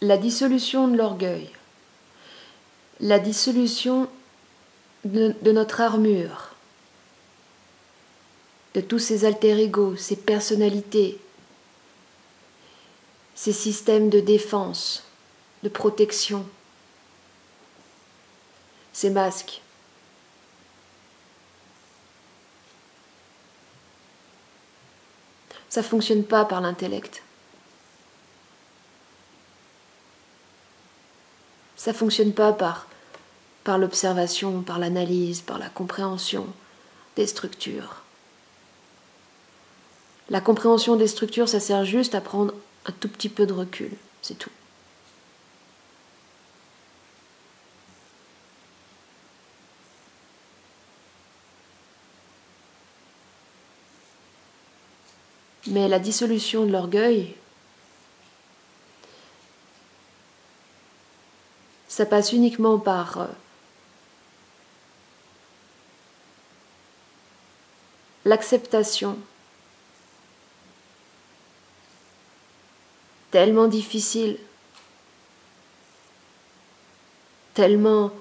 la dissolution de l'orgueil, la dissolution de notre armure, de tous ces alter-ego, ces personnalités, ces systèmes de défense, de protection, ces masques. Ça ne fonctionne pas par l'intellect. Ça ne fonctionne pas par l'observation, par l'analyse, par la compréhension des structures. La compréhension des structures, ça sert juste à prendre un tout petit peu de recul, c'est tout. Mais la dissolution de l'orgueil, ça passe uniquement par l'acceptation tellement difficile, tellement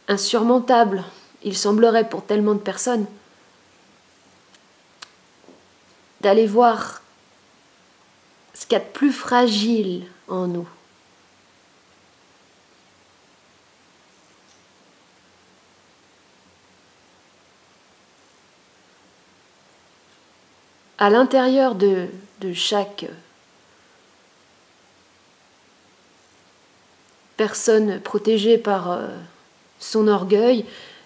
insurmontable, il semblerait pour tellement de personnes, d'aller voir ce qu'il y a de plus fragile en nous. À l'intérieur de chaque personne protégée par son orgueil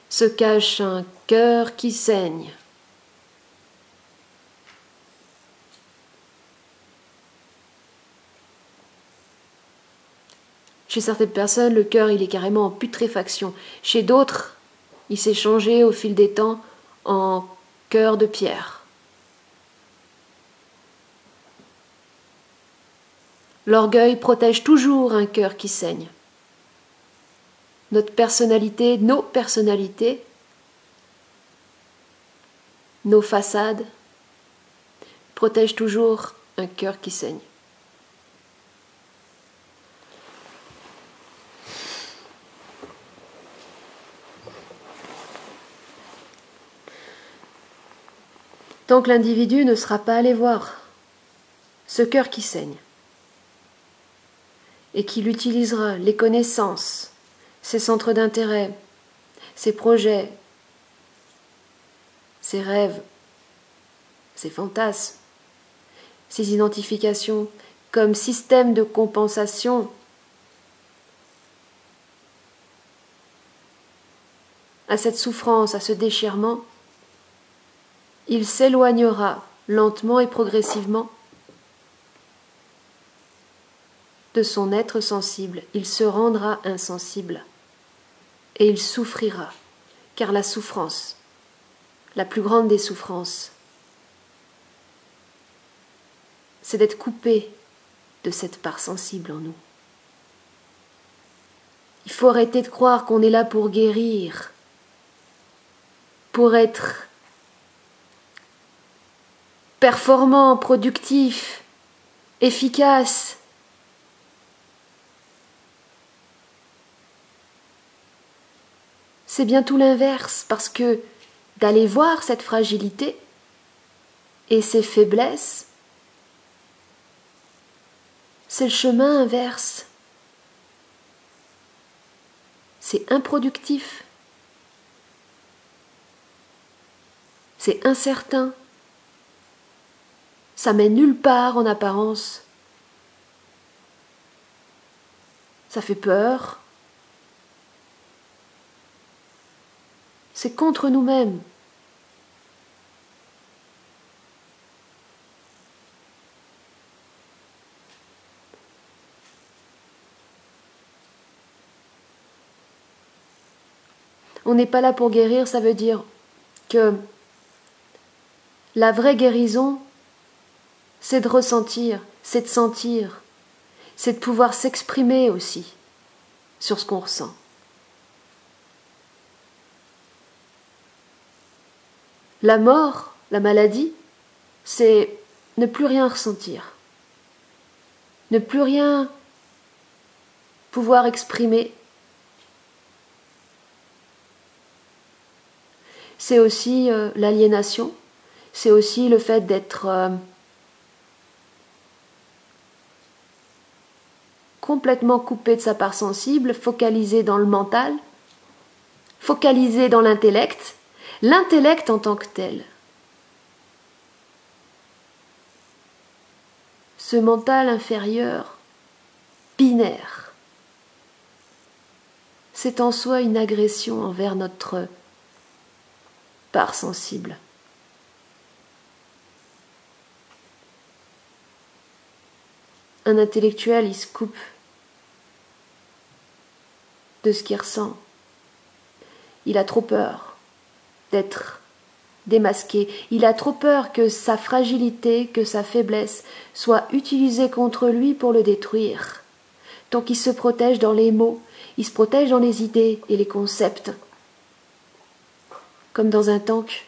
se cache un cœur qui saigne. Chez certaines personnes, le cœur il est carrément en putréfaction. Chez d'autres, il s'est changé au fil des temps en cœur de pierre. L'orgueil protège toujours un cœur qui saigne. Notre personnalité, nos personnalités, nos façades protègent toujours un cœur qui saigne. Tant que l'individu ne sera pas allé voir ce cœur qui saigne et qu'il utilisera les connaissances, ses centres d'intérêt, ses projets, ses rêves, ses fantasmes, ses identifications comme système de compensation à cette souffrance, à ce déchirement, il s'éloignera lentement et progressivement de son être sensible, il se rendra insensible et il souffrira, car la souffrance, la plus grande des souffrances, c'est d'être coupé de cette part sensible en nous. Il faut arrêter de croire qu'on est là pour guérir, pour être performant, productif, efficace. C'est bien tout l'inverse, parce que d'aller voir cette fragilité et ces faiblesses, c'est le chemin inverse. C'est improductif. C'est incertain. Ça mène nulle part en apparence. Ça fait peur. C'est contre nous-mêmes. On n'est pas là pour guérir, ça veut dire que la vraie guérison, c'est de ressentir, c'est de sentir, c'est de pouvoir s'exprimer aussi sur ce qu'on ressent. La mort, la maladie, c'est ne plus rien ressentir, ne plus rien pouvoir exprimer. C'est aussi l'aliénation, c'est aussi le fait d'être complètement coupé de sa part sensible, focalisé dans le mental, focalisé dans l'intellect en tant que tel. Ce mental inférieur, binaire, c'est en soi une agression envers notre part sensible. Un intellectuel, il se coupe de ce qu'il ressent. Il a trop peur d'être démasqué. Il a trop peur que sa fragilité, que sa faiblesse soit utilisée contre lui pour le détruire. Donc il se protège dans les mots, il se protège dans les idées et les concepts. Comme dans un tank.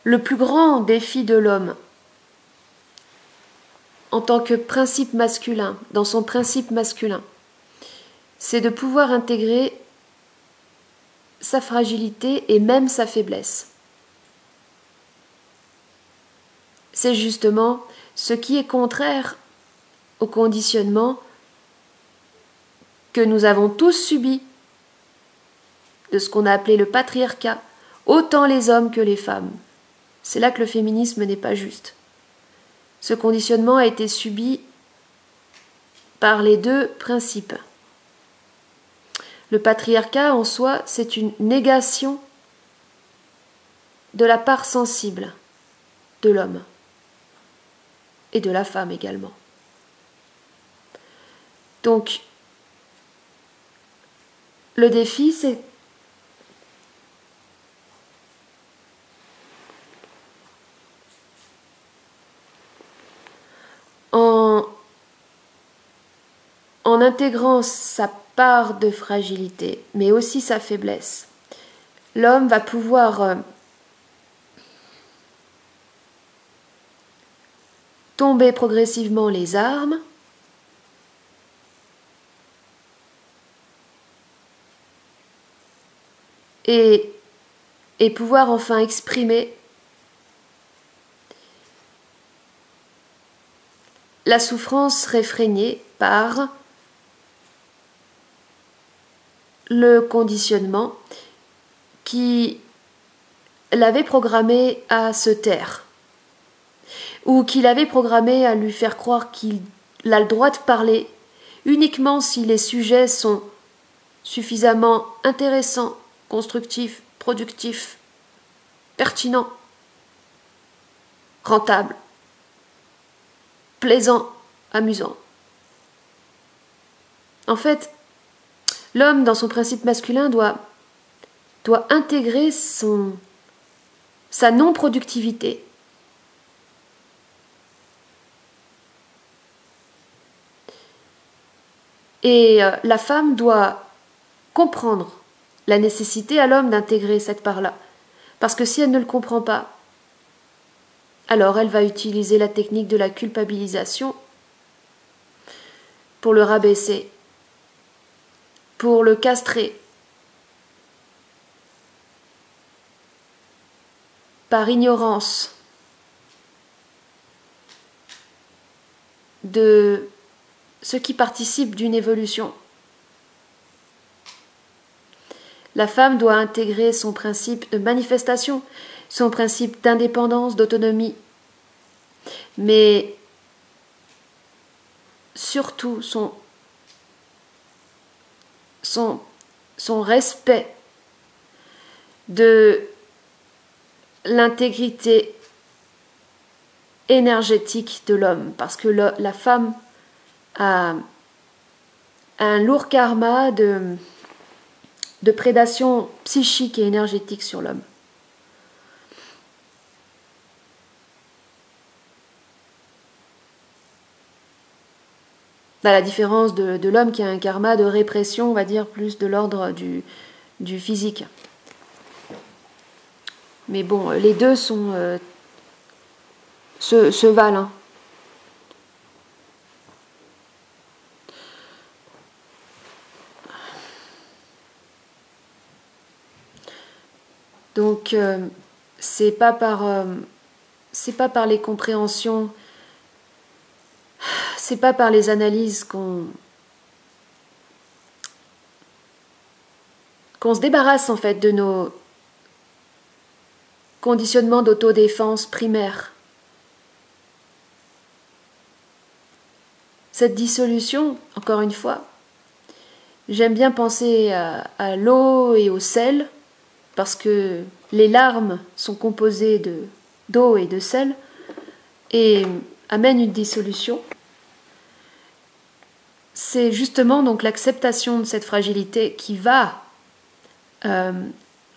Le plus grand défi de l'homme, en tant que principe masculin, dans son principe masculin, c'est de pouvoir intégrer sa fragilité et même sa faiblesse. C'est justement ce qui est contraire au conditionnement que nous avons tous subi de ce qu'on a appelé le patriarcat, autant les hommes que les femmes. C'est là que le féminisme n'est pas juste. Ce conditionnement a été subi par les deux principes. Le patriarcat en soi, c'est une négation de la part sensible de l'homme et de la femme également. Donc, le défi, c'est en intégrant sa part de fragilité, mais aussi sa faiblesse, l'homme va pouvoir tomber progressivement les armes et pouvoir enfin exprimer la souffrance réfrénée par le conditionnement qui l'avait programmé à se taire, ou qui l'avait programmé à lui faire croire qu'il a le droit de parler uniquement si les sujets sont suffisamment intéressants, constructifs, productifs, pertinents, rentables, plaisants, amusants. En fait, l'homme, dans son principe masculin, doit intégrer sa non-productivité. Et la femme doit comprendre la nécessité à l'homme d'intégrer cette part-là. Parce que si elle ne le comprend pas, alors elle va utiliser la technique de la culpabilisation pour le rabaisser, pour le castrer, par ignorance de ce qui participe d'une évolution. La femme doit intégrer son principe de manifestation, son principe d'indépendance, d'autonomie, mais surtout son respect de l'intégrité énergétique de l'homme, parce que la femme a un lourd karma de prédation psychique et énergétique sur l'homme. À la différence de l'homme qui a un karma de répression, on va dire, plus de l'ordre du physique. Mais bon, les deux se valent. Hein. Donc, c'est pas par les compréhensions, c'est pas par les analyses qu'on se débarrasse en fait de nos conditionnements d'autodéfense primaires. Cette dissolution, encore une fois, j'aime bien penser à l'eau et au sel, parce que les larmes sont composées d'eau et de sel, et amènent une dissolution. C'est justement donc l'acceptation de cette fragilité qui va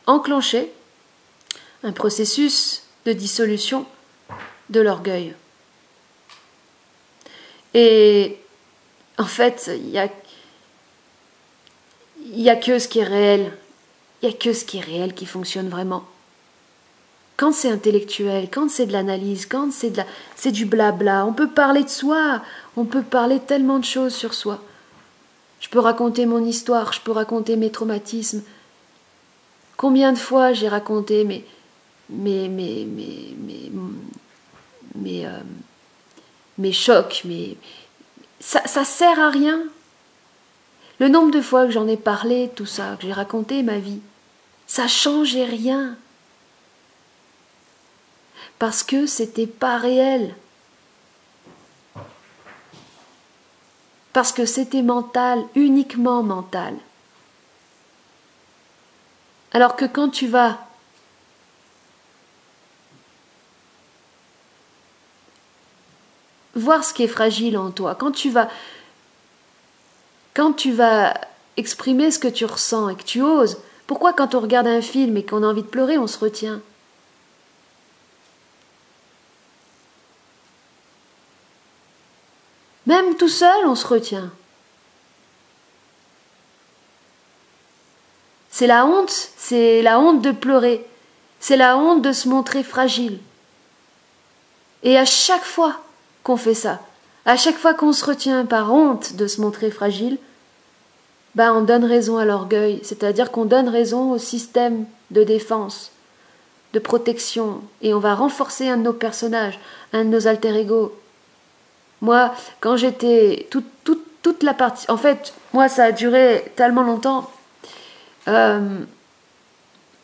enclencher un processus de dissolution de l'orgueil. Et en fait, il y a que ce qui est réel. Il n'y a que ce qui est réel qui fonctionne vraiment. Quand c'est intellectuel, quand c'est de l'analyse, quand c'est du blabla, on peut parler de soi, on peut parler tellement de choses sur soi. Je peux raconter mon histoire, je peux raconter mes traumatismes. Combien de fois j'ai raconté mes chocs, ça sert à rien. Le nombre de fois que j'en ai parlé, tout ça, que j'ai raconté ma vie, ça changeait rien. Parce que c'était pas réel. Parce que c'était mental, uniquement mental. Alors que quand tu vas voir ce qui est fragile en toi, quand tu vas exprimer ce que tu ressens et que tu oses, pourquoi quand on regarde un film et qu'on a envie de pleurer, on se retient ? Même tout seul, on se retient. C'est la honte de pleurer, c'est la honte de se montrer fragile. Et à chaque fois qu'on fait ça, à chaque fois qu'on se retient par honte de se montrer fragile, on donne raison à l'orgueil, c'est-à-dire qu'on donne raison au système de défense, de protection, et on va renforcer un de nos personnages, un de nos alter-ego. Moi, quand j'étais toute la partie... En fait, moi, ça a duré tellement longtemps.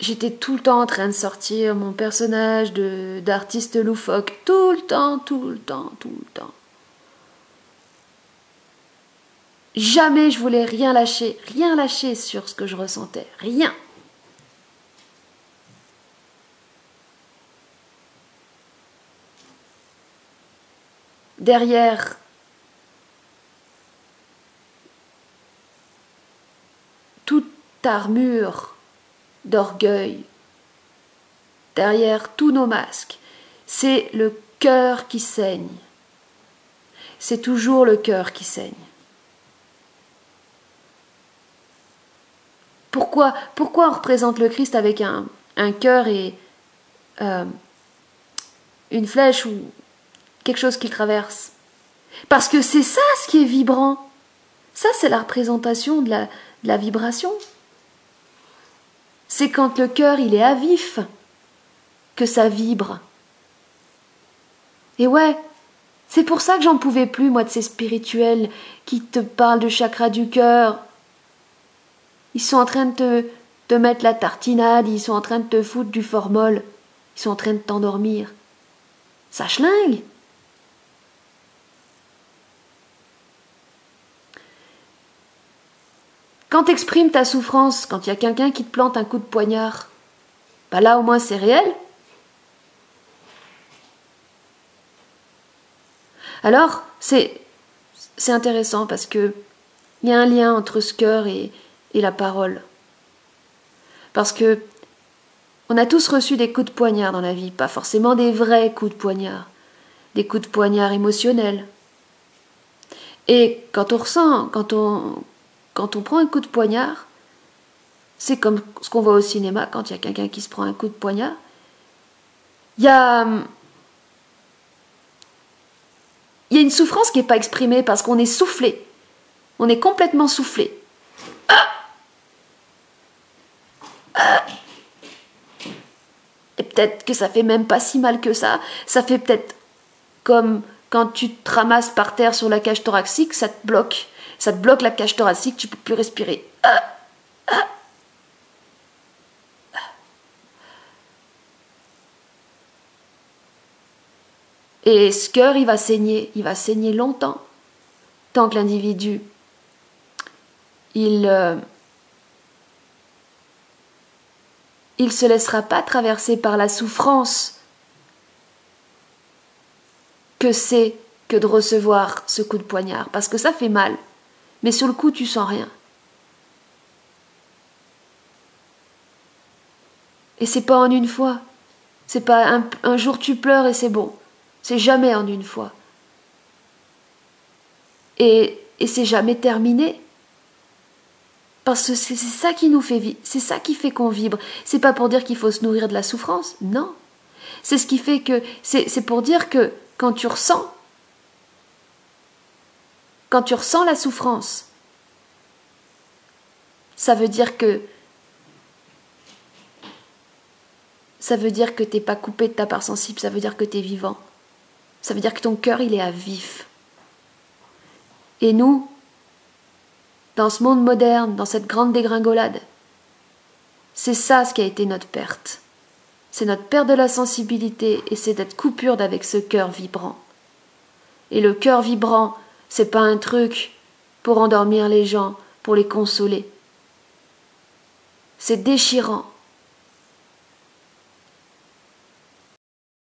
J'étais tout le temps en train de sortir mon personnage d'artiste loufoque. Tout le temps. Jamais je voulais rien lâcher sur ce que je ressentais. Rien. Derrière toute armure d'orgueil, derrière tous nos masques, c'est le cœur qui saigne. C'est toujours le cœur qui saigne. Pourquoi on représente le Christ avec un cœur et une flèche ou quelque chose qu'il traverse? Parce que c'est ça ce qui est vibrant. Ça, c'est la représentation de la vibration. C'est quand le cœur il est à vif que ça vibre. Et ouais, c'est pour ça que j'en pouvais plus, moi, de ces spirituels qui te parlent de chakra du cœur. Ils sont en train de te mettre la tartinade, ils sont en train de te foutre du formol, ils sont en train de t'endormir. Ça schlingue. Quand t'exprimes ta souffrance, quand il y a quelqu'un qui te plante un coup de poignard, Bah là au moins c'est réel. Alors c'est intéressant parce que il y a un lien entre ce cœur et la parole. Parce que on a tous reçu des coups de poignard dans la vie, pas forcément des vrais coups de poignard, des coups de poignard émotionnels. Et quand on ressent, quand on prend un coup de poignard, c'est comme ce qu'on voit au cinéma quand il y a quelqu'un qui se prend un coup de poignard. Il y a une souffrance qui n'est pas exprimée parce qu'on est soufflé. On est complètement soufflé. Et peut-être que ça fait même pas si mal que ça. Ça fait peut-être comme quand tu te ramasses par terre sur la cage thoracique, ça te bloque. Ça te bloque la cage thoracique, tu peux plus respirer. Et ce cœur, il va saigner longtemps, tant que l'individu, il se laissera pas traverser par la souffrance que c'est que de recevoir ce coup de poignard, parce que ça fait mal, mais sur le coup, tu sens rien. Et c'est pas en une fois, c'est pas un jour tu pleures et c'est bon, c'est jamais en une fois. Et c'est jamais terminé. Parce que c'est ça qui nous fait vivre, c'est ça qui fait qu'on vibre. C'est pas pour dire qu'il faut se nourrir de la souffrance, non. C'est ce qui fait que, c'est pour dire que quand tu ressens la souffrance, ça veut dire que t'es pas coupé de ta part sensible, ça veut dire que t'es vivant. Ça veut dire que ton cœur, il est à vif. Et nous, dans ce monde moderne, dans cette grande dégringolade, c'est ça ce qui a été notre perte. C'est notre perte de la sensibilité et c'est cette coupure d'avec ce cœur vibrant. Et le cœur vibrant, c'est pas un truc pour endormir les gens, pour les consoler. C'est déchirant.